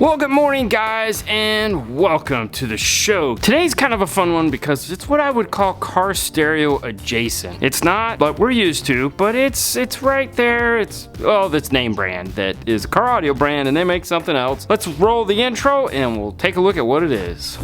Well, good morning guys and welcome to the show. Today's kind of a fun one because it's what I would call car stereo adjacent. It's not what we're used to, but it's right there. It's name brand that is a car audio brand and they make something else. Let's roll the intro and we'll take a look at what it is.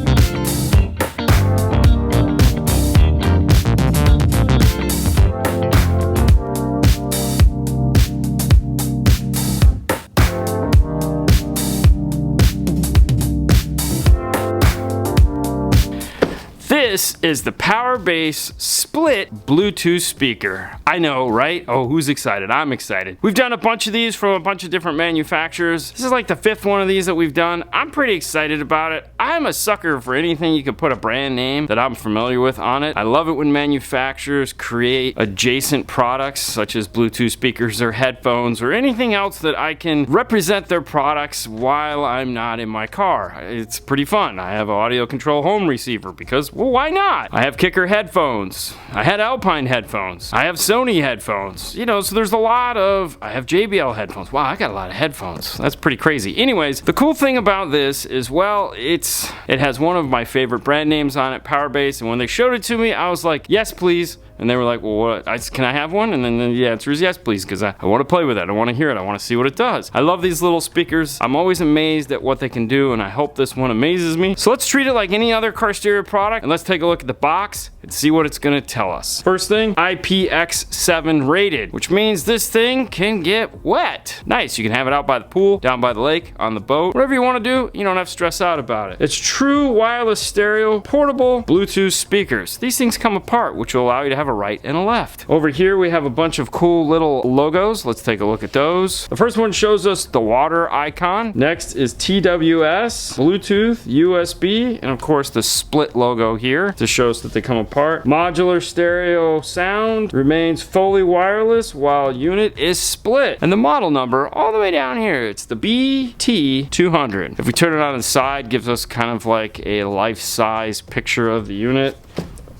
This is the Power Bass split Bluetooth speaker. I know, right? Oh, who's excited? I'm excited. We've done a bunch of these from a bunch of different manufacturers. This is like the fifth one of these that we've done. I'm pretty excited about it. I'm a sucker for anything you can put a brand name that I'm familiar with on it. I love it when manufacturers create adjacent products such as Bluetooth speakers or headphones or anything else that I can represent their products while I'm not in my car. It's pretty fun. I have an audio control home receiver because, well, why not? I have Kicker headphones. I had Alpine headphones. I have Sony headphones. You know, so there's a lot of, I have JBL headphones. Wow, I got a lot of headphones. That's pretty crazy. Anyways, the cool thing about this is, well, it has one of my favorite brand names on it, Power Bass, and when they showed it to me, I was like, yes, please. And they were like, well, what? Can I have one? And then the answer is yes, please, because I want to play with it. I want to hear it. I want to see what it does. I love these little speakers. I'm always amazed at what they can do, and I hope this one amazes me. So let's treat it like any other car stereo product, and let's take a look at the box and see what it's going to tell us. First thing, IPX7 rated, which means this thing can get wet. Nice. You can have it out by the pool, down by the lake, on the boat. Whatever you want to do, you don't have to stress out about it. It's true wireless stereo, portable Bluetooth speakers. These things come apart, which will allow you to have a right and a left. Over here we have a bunch of cool little logos. Let's take a look at those. The first one shows us the water icon. Next is TWS, Bluetooth, USB, and of course the split logo here to show us that they come apart. Modular stereo sound remains fully wireless while unit is split. And the model number all the way down here, it's the BT200. If we turn it on the side, gives us kind of like a life-size picture of the unit.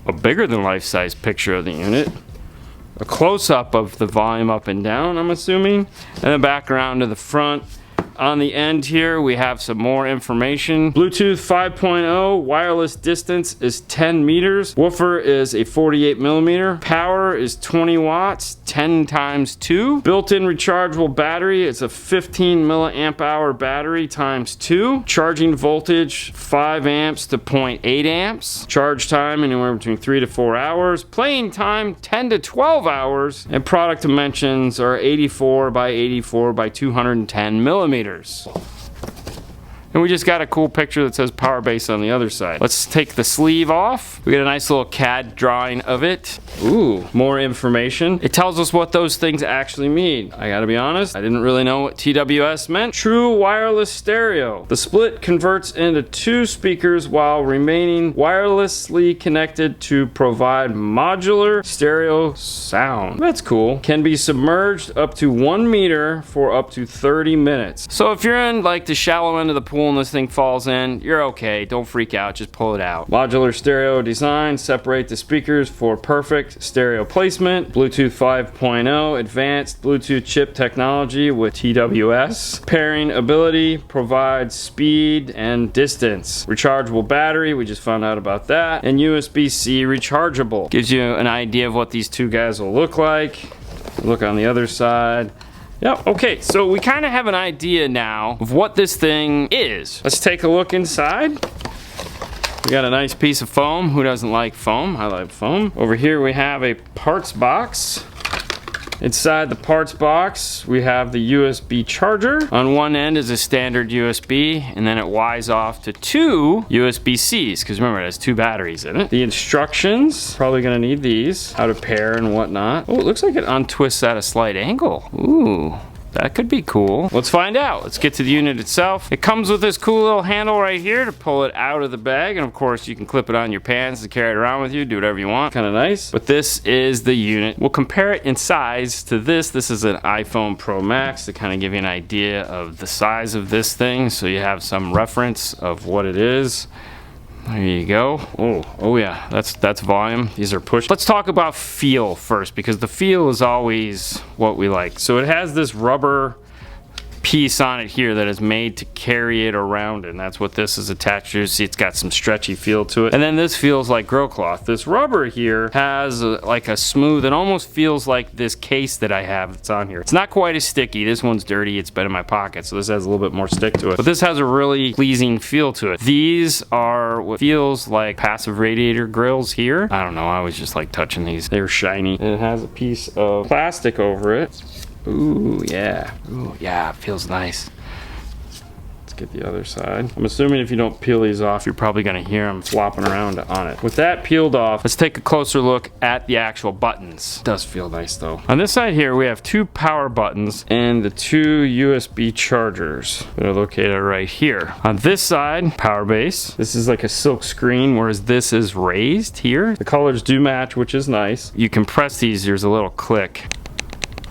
A bigger than life-size picture of the unit, a close-up of the volume up and down, I'm assuming, and then back around to the front. On the end here, we have some more information. Bluetooth 5.0, wireless distance is 10 meters. Woofer is a 48 millimeter. Power is 20 watts, 10 times 2. Built-in rechargeable battery, it's a 15 milliamp hour battery times 2. Charging voltage, 5 amps to 0.8 amps. Charge time, anywhere between 3 to 4 hours. Playing time, 10 to 12 hours. And product dimensions are 84 by 84 by 210 millimeters. And we just got a cool picture that says Power Bass on the other side. Let's take the sleeve off. We get a nice little CAD drawing of it. Ooh, more information. It tells us what those things actually mean. I gotta be honest, I didn't really know what TWS meant. True wireless stereo. The split converts into 2 speakers while remaining wirelessly connected to provide modular stereo sound. That's cool. Can be submerged up to 1 meter for up to 30 minutes. So if you're in like the shallow end of the pool and this thing falls in, you're okay. Don't freak out, just pull it out. Modular stereo design, separate the speakers for perfect stereo placement. Bluetooth 5.0, advanced Bluetooth chip technology with TWS. Pairing ability, provides speed and distance. Rechargeable battery, we just found out about that. And USB-C rechargeable. Gives you an idea of what these two guys will look like. Look on the other side. Yep, okay, so we kind of have an idea now of what this thing is. Let's take a look inside. We got a nice piece of foam. Who doesn't like foam? I like foam. Over here we have a parts box. Inside the parts box, we have the USB charger. On one end is a standard USB, and then it wires off to 2 USB-Cs, because remember, it has 2 batteries in it. The instructions, probably gonna need these, how to pair and whatnot. Oh, it looks like it untwists at a slight angle. Ooh. That could be cool. Let's find out. Let's get to the unit itself. It comes with this cool little handle right here to pull it out of the bag. And of course, you can clip it on your pants and carry it around with you. Do whatever you want. Kind of nice. But this is the unit. We'll compare it in size to this. This is an iPhone Pro Max to kind of give you an idea of the size of this thing, so you have some reference of what it is. There you go. Oh yeah, that's volume. These are push. Let's talk about feel first, because the feel is always what we like. So it has this rubber piece on it here that is made to carry it around, and that's what this is attached to. See, it's got some stretchy feel to it. And then this feels like grill cloth. This rubber here has like a smooth, it almost feels like this case that I have that's on here. It's not quite as sticky. This one's dirty. It's been in my pocket, so this has a little bit more stick to it. But this has a really pleasing feel to it. These are what feels like passive radiator grills here. I don't know, I always just like touching these. They're shiny. And it has a piece of plastic over it. Ooh, yeah. Ooh, yeah, it feels nice. Let's get the other side. I'm assuming if you don't peel these off, you're probably gonna hear them flopping around on it. With that peeled off, let's take a closer look at the actual buttons. It does feel nice though. On this side here, we have 2 power buttons and the 2 USB chargers that are located right here. On this side, power base. This is like a silk screen, whereas this is raised here. The colors do match, which is nice. You can press these, there's a little click.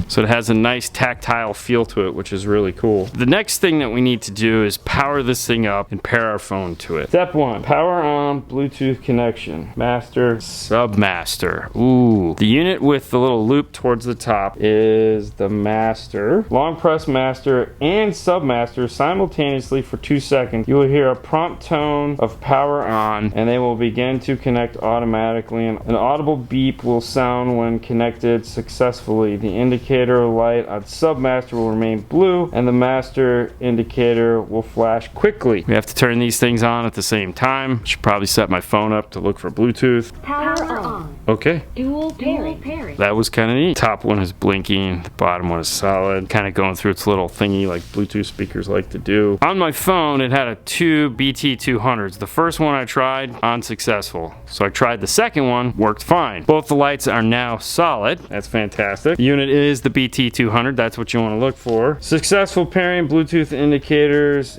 So it has a nice tactile feel to it, which is really cool. The next thing that we need to do is power this thing up and pair our phone to it. Step 1, power on Bluetooth connection. Master, submaster. Ooh. The unit with the little loop towards the top is the master. Long press master and submaster simultaneously for 2 seconds. You will hear a prompt tone of power on, and they will begin to connect automatically. An audible beep will sound when connected successfully. The indicator light on submaster will remain blue, and the master indicator will flash quickly. We have to turn these things on at the same time. Should probably set my phone up to look for Bluetooth. Power on. Okay. Dual pairing. That was kind of neat. Top one is blinking, the bottom one is solid. Kind of going through its little thingy like Bluetooth speakers like to do. On my phone, it had a 2 BT200s. The first one I tried, unsuccessful. So I tried the second one, worked fine. Both the lights are now solid. That's fantastic. The unit is the BT200, that's what you want to look for. Successful pairing, Bluetooth indicators,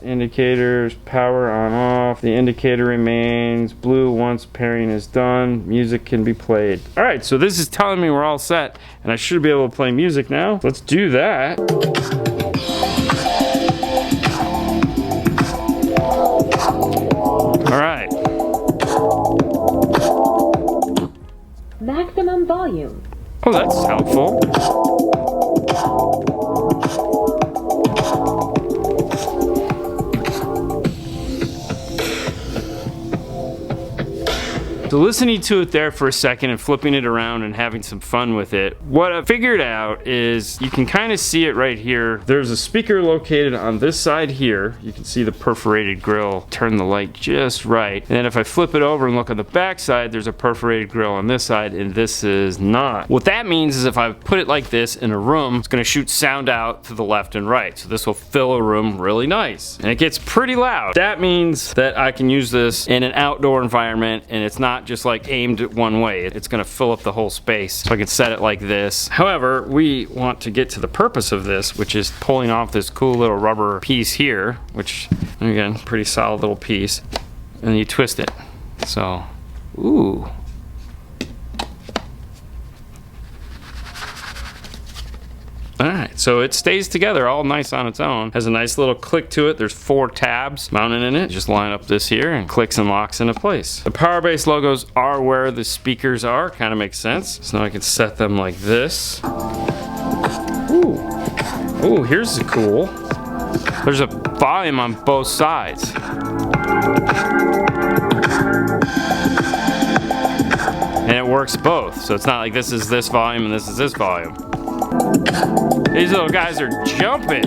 power on off. The indicator remains blue once pairing is done. Music can be played. All right, so this is telling me we're all set, and I should be able to play music now. Let's do that. All right. Maximum volume. Oh, that's helpful. So listening to it there for a second and flipping it around and having some fun with it, what I figured out is you can kind of see it right here. There's a speaker located on this side here. You can see the perforated grill. Turn the light just right. And then if I flip it over and look on the back side, there's a perforated grill on this side, and this is not. What that means is if I put it like this in a room, it's gonna shoot sound out to the left and right. So this will fill a room really nice. And it gets pretty loud. That means that I can use this in an outdoor environment, and it's not just like aimed one way. It's gonna fill up the whole space. So I can set it like this. However, we want to get to the purpose of this, which is pulling off this cool little rubber piece here, which again, pretty solid little piece. And then you twist it. So, ooh. Alright, so it stays together all nice on its own. Has a nice little click to it. There's 4 tabs mounted in it. Just line up this here and clicks and locks into place. The power base logos are where the speakers are. Kind of makes sense. So now I can set them like this. Ooh. Ooh, here's the cool. There's a volume on both sides. And it works both. So it's not like this is this volume and this is this volume. These little guys are jumping.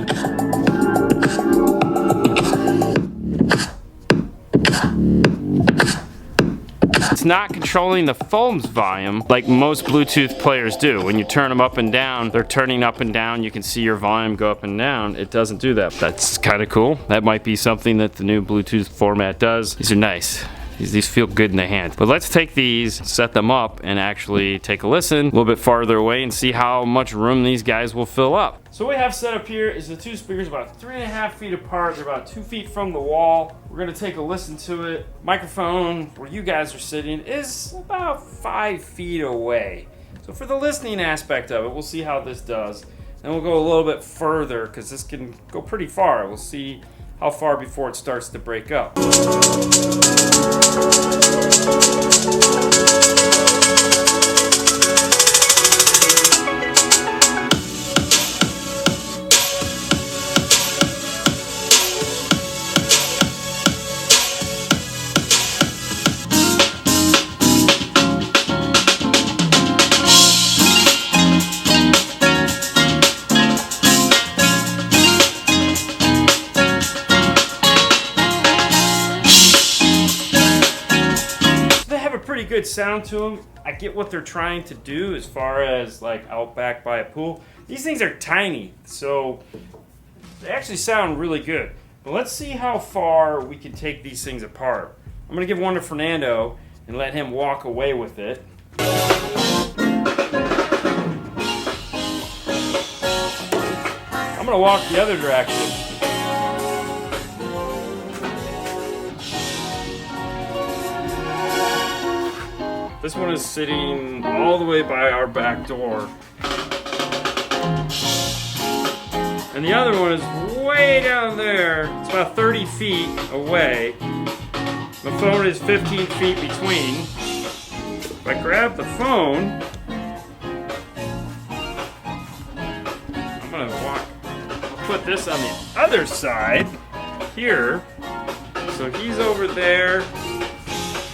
It's not controlling the phone's volume like most Bluetooth players do. When you turn them up and down, they're turning up and down. You can see your volume go up and down. It doesn't do that. That's kind of cool. That might be something that the new Bluetooth format does. These are nice. These feel good in the hand. But let's take these, set them up, and actually take a listen a little bit farther away and see how much room these guys will fill up. So what we have set up here is the 2 speakers about 3.5 feet apart. They're about 2 feet from the wall. We're gonna take a listen to it. Microphone where you guys are sitting is about 5 feet away. So for the listening aspect of it, we'll see how this does. Then we'll go a little bit further because this can go pretty far. We'll see how far before it starts to break up. good sound to them. I get what they're trying to do as far as like out back by a pool. These things are tiny, so they actually sound really good. But let's see how far we can take these things apart. I'm gonna give one to Fernando and let him walk away with it. I'm gonna walk the other direction. This one is sitting all the way by our back door. And the other one is way down there. It's about 30 feet away. The phone is 15 feet between. If I grab the phone, I'm gonna I'll put this on the other side here. So he's over there,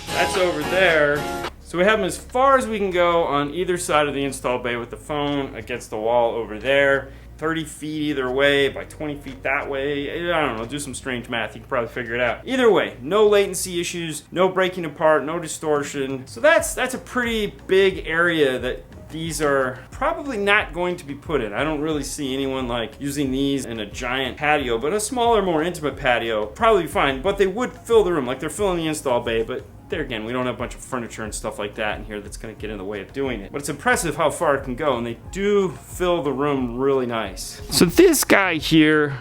that's over there. So we have them as far as we can go on either side of the install bay with the phone against the wall over there. 30 feet either way by 20 feet that way. I don't know, do some strange math. You can probably figure it out. Either way, no latency issues, no breaking apart, no distortion. So that's a pretty big area that these are probably not going to be put in. I don't really see anyone like using these in a giant patio, but a smaller, more intimate patio probably be fine. But they would fill the room like they're filling the install bay, but there again, we don't have a bunch of furniture and stuff like that in here that's going to get in the way of doing it. But it's impressive how far it can go, and they do fill the room really nice. So this guy here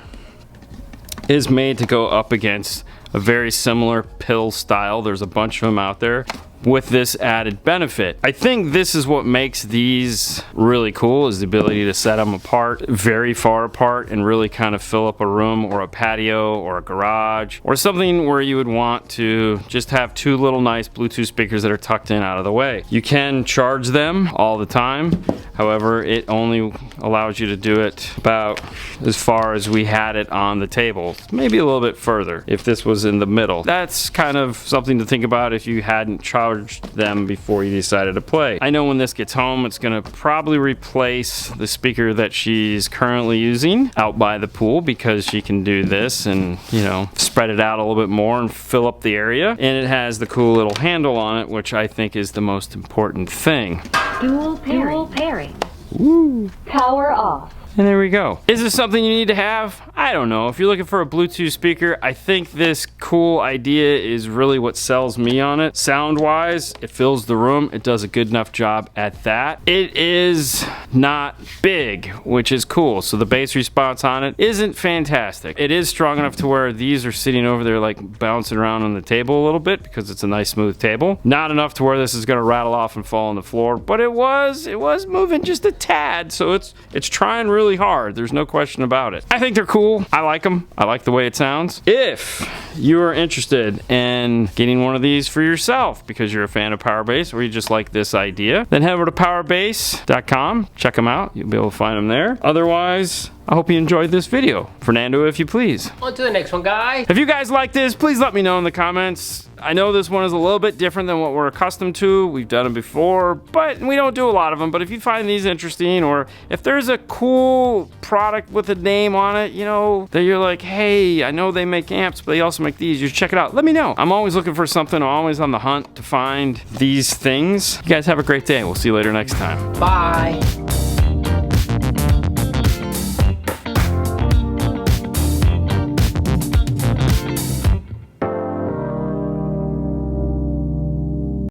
is made to go up against a very similar pill style. There's a bunch of them out there with this added benefit. I think this is what makes these really cool, is the ability to set them apart, very far apart, and really kind of fill up a room or a patio or a garage or something where you would want to just have two little nice Bluetooth speakers that are tucked in out of the way. You can charge them all the time. However, it only allows you to do it about as far as we had it on the table. Maybe a little bit further if this was in the middle. That's kind of something to think about if you hadn't charged them before you decided to play. I know when this gets home, it's gonna probably replace the speaker that she's currently using out by the pool, because she can do this and, you know, spread it out a little bit more and fill up the area. And it has the cool little handle on it, which I think is the most important thing. Dual pairing. Woo. Power off. And there we go. Is this something you need to have? I don't know. If you're looking for a Bluetooth speaker, I think this cool idea is really what sells me on it. Sound-wise, it fills the room. It does a good enough job at that. It is not big, which is cool. So the bass response on it isn't fantastic. It is strong enough to where these are sitting over there like bouncing around on the table a little bit because it's a nice smooth table. Not enough to where this is gonna rattle off and fall on the floor, but it was moving just a tad. So it's trying really hard. There's no question about it. I think they're cool. I like them. I like the way it sounds. If you are interested in getting one of these for yourself because you're a fan of Power Bass or you just like this idea, then head over to powerbass.com. Check them out. You'll be able to find them there. Otherwise, I hope you enjoyed this video. Fernando, if you please. On to the next one, guy. If you guys like this, please let me know in the comments. I know this one is a little bit different than what we're accustomed to. We've done them before, but we don't do a lot of them. But if you find these interesting, or if there's a cool product with a name on it, you know, that you're like, hey, I know they make amps, but they also make these. You should check it out. Let me know. I'm always looking for something. I'm always on the hunt to find these things. You guys have a great day. We'll see you later next time. Bye.